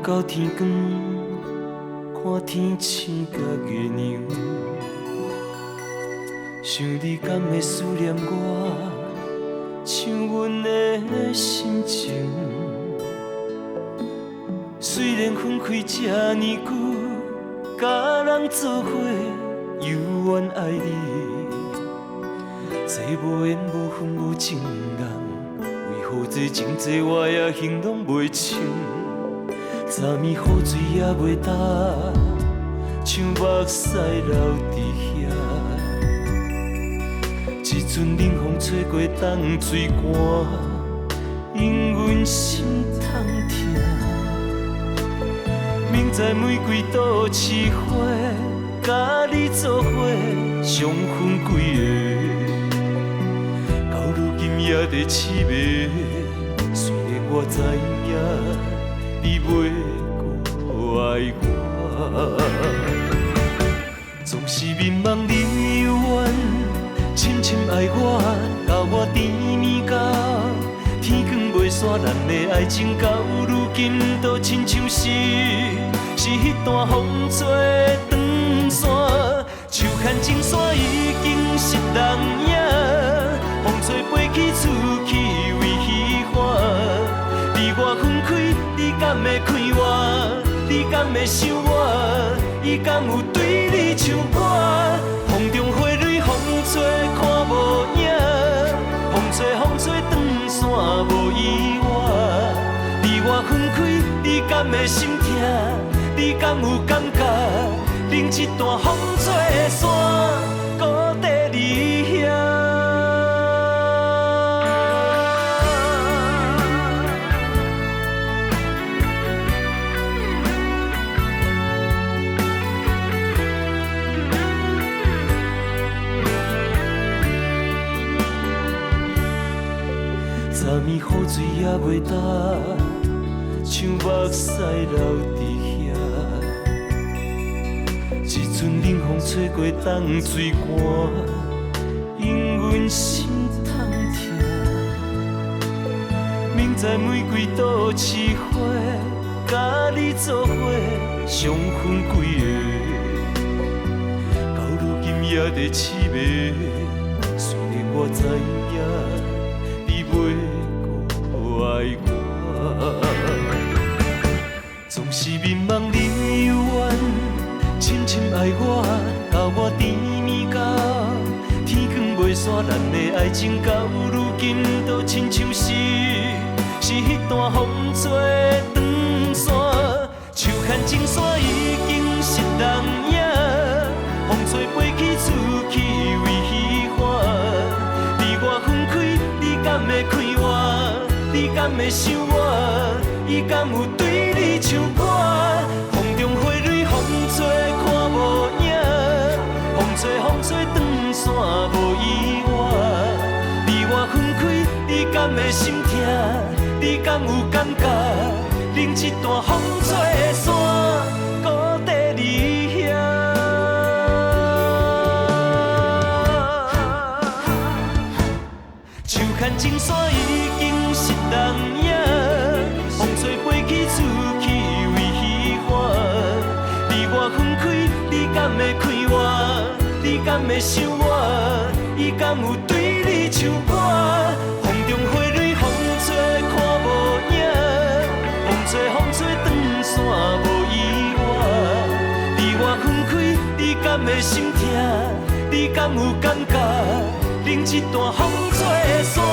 到天光，看天星甲月亮，想你敢会思念我，像阮的心情。虽然分开这呢久，甲人做伙犹原爱你，这无缘无分无情人，为何这情债我也形容袂清？昨暝雨水也袂干，像目屎流伫遐。一阵冷风吹过冬水寒，因阮心痛痛。明知玫瑰都试花，甲你做伙相分几个，到如今也在凄迷。虽然我知影。你袂搁爱我，总是迷茫你犹原深深爱我，到我甜蜜到天光袂煞，咱的爱情到如今都亲像是迄段风吹长线，手牵情线已经失人影，风吹飞去出去为虚幻。你我分开，你敢会看我？你敢会想我？伊敢有对你唱歌？风中花蕊风吹看无影，风吹长线无意外。你我分开，你敢会心痛？你敢有感觉？另一段风吹的线，孤地离遐。昨暝雨水也袂干，像目屎流伫遐。一阵冷风吹过冬水寒，因阮心痛痛。明知玫瑰都试花，甲你做伙相分几个，到如今也在凄迷。虽然我知影。你袂搁爱我，总是迷茫你犹原深深爱我，到我甜蜜到天光袂煞，咱的爱情到如今都亲像是迄段风吹长线，手牵情线已经失人影，风吹飞去出去为虚幻。你我分开。你敢会看我？你敢会想我？伊敢有对你唱歌？风中花蕊风吹看无影，风吹长线无意外。你我分开，你敢会心痛？你敢有感觉？另一段风吹的线，孤地离遐。情线已经失人影，风吹飞去出去为虚幻。你我分开，你敢会看我？你敢会想我？伊敢有对你唱歌？风中花蕊风吹看无影，风吹长线无意外。你我分开，你敢会心痛？你敢有感觉？另一段风吹的线。